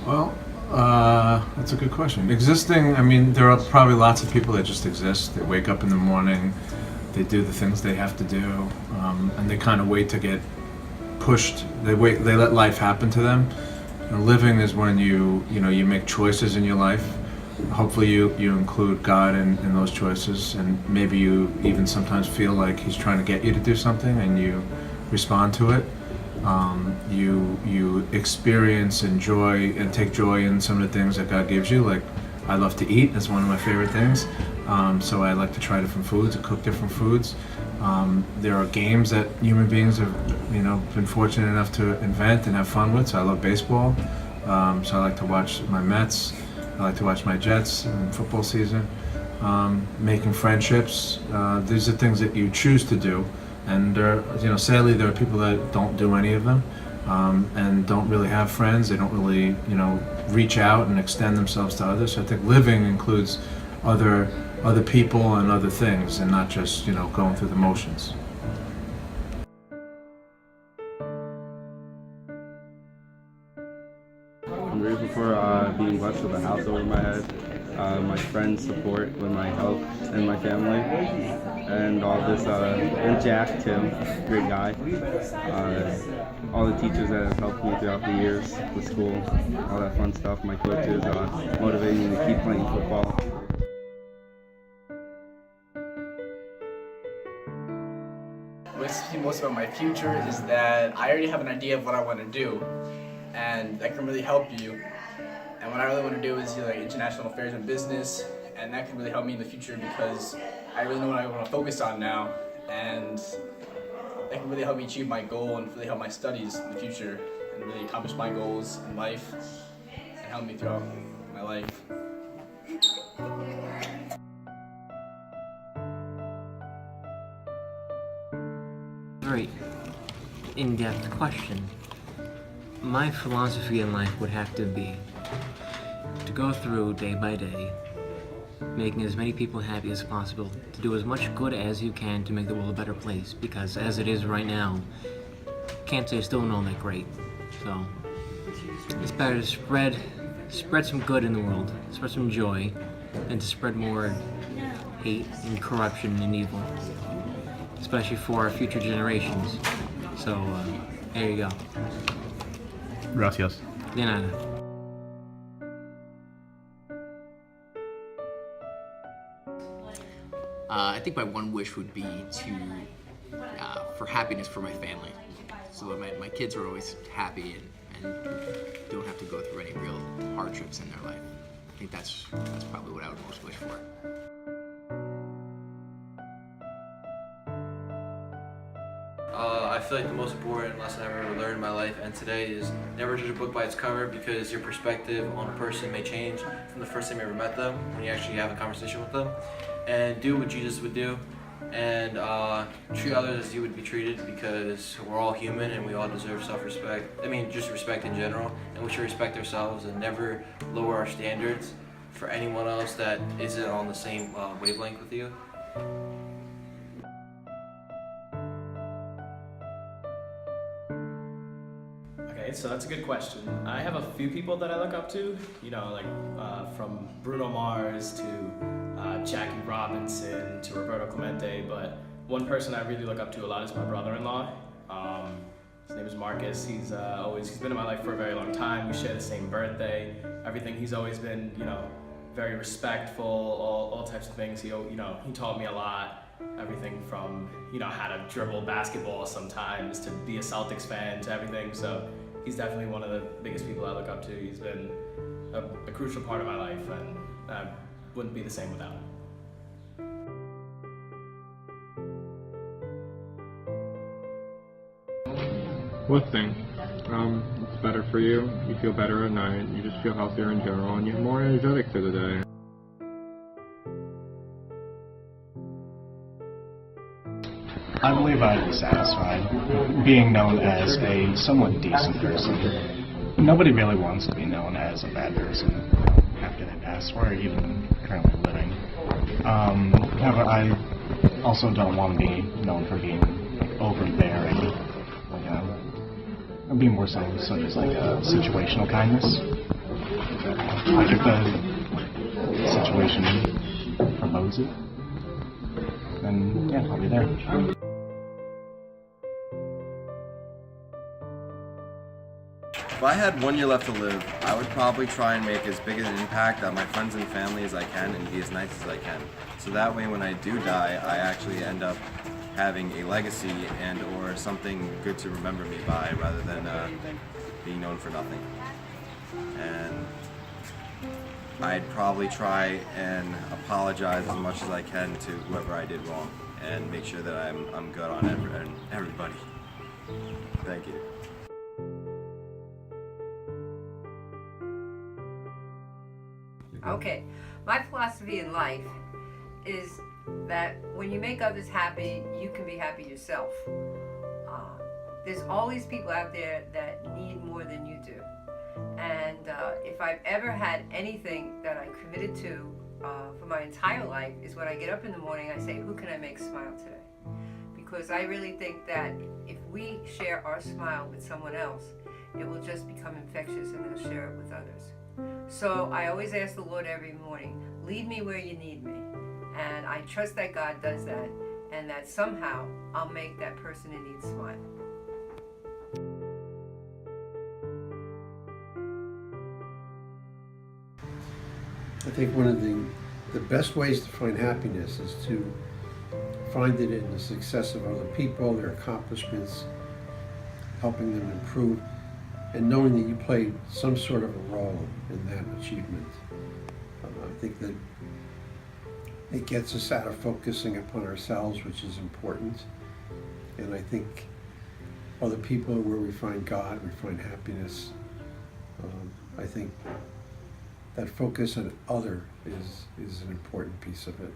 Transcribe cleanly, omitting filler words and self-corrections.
Well, that's a good question. Existing, I mean, there are probably lots of people that just exist. They wake up in the morning, they do the things they have to do, and they kind of wait to get pushed. They let life happen to them. And living is when you make choices in your life. Hopefully you include God in those choices, and maybe you even sometimes feel like He's trying to get you to do something, and you respond to it. You experience, enjoy, and take joy in some of the things that God gives you. Like, I love to eat. That's one of my favorite things. So I like to try different foods and cook different foods. There are games that human beings have, been fortunate enough to invent and have fun with. So I love baseball. So I like to watch my Mets. I like to watch my Jets in football season. Making friendships. These are things that you choose to do. And sadly, there are people that don't do any of them, and don't really have friends. They don't really, reach out and extend themselves to others. So I think living includes other people and other things, and not just going through the motions. I'm grateful for being blessed with a house over my head, my friends' support with my health and my family, and all this, and Jack, Tim, great guy, all the teachers that have helped me throughout the years with school, all that fun stuff, my coaches motivating me to keep playing football. What's most about my future is that I already have an idea of what I want to do, and that can really help you. And what I really want to do is international affairs and business, and that can really help me in the future because I really know what I want to focus on now, and that can really help me achieve my goal and really help my studies in the future and really accomplish my goals in life and help me throughout my life. Very in-depth question. My philosophy in life would have to be to go through day by day, making as many people happy as possible, to do as much good as you can to make the world a better place, because as it is right now, can't say it's still not that great. So it's better to spread some good in the world, spread some joy, than to spread more hate and corruption and evil, especially for our future generations. So there you go. Gracias. De nada. I think my one wish would be for happiness for my family, so that my kids are always happy and don't have to go through any real hardships in their life. I think that's probably what I would most wish for. I feel like the most important lesson I've ever learned in my life and today is never judge a book by its cover, because your perspective on a person may change from the first time you ever met them when you actually have a conversation with them. And do what Jesus would do, and treat others as you would be treated, because we're all human and we all deserve self-respect. I mean, just respect in general, and we should respect ourselves and never lower our standards for anyone else that isn't on the same wavelength with you. Okay, so that's a good question. I have a few people that I look up to, from Bruno Mars to Jackie Robinson to Roberto Clemente, but one person I really look up to a lot is my brother-in-law. His name is Marcus. He's been in my life for a very long time. We share the same birthday. Everything, he's always been, very respectful, all types of things. He taught me a lot. Everything from, how to dribble basketball sometimes to be a Celtics fan to everything. So he's definitely one of the biggest people I look up to. He's been a crucial part of my life, and I wouldn't be the same without him. What thing? It's better for you. You feel better at night. You just feel healthier in general, and you're more energetic through the day. I believe I'd be satisfied being known as a somewhat decent person. Nobody really wants to be known as a bad person after they pass, or even currently living. However, I also don't want to be known for being overbearing, being more so such as situational kindness. Like if the situation promotes it, then yeah, I'll be there. If I had 1 year left to live, I would probably try and make as big an impact on my friends and family as I can and be as nice as I can. So that way when I do die, I actually end up having a legacy and or something good to remember me by rather than being known for nothing. And I'd probably try and apologize as much as I can to whoever I did wrong and make sure that I'm good on everybody. Thank you. Okay, my philosophy in life is that when you make others happy, you can be happy yourself. There's all these people out there that need more than you do. And if I've ever had anything that I committed to for my entire life is when I get up in the morning, I say, who can I make smile today? Because I really think that if we share our smile with someone else, it will just become infectious and they'll share it with others. So I always ask the Lord every morning, lead me where you need me. And I trust that God does that and that somehow I'll make that person in need smile. I think one of the best ways to find happiness is to find it in the success of other people, their accomplishments, helping them improve, and knowing that you played some sort of a role in that achievement. I think that it gets us out of focusing upon ourselves, which is important. And I think other people are where we find God, we find happiness. I think that focus on other is an important piece of it.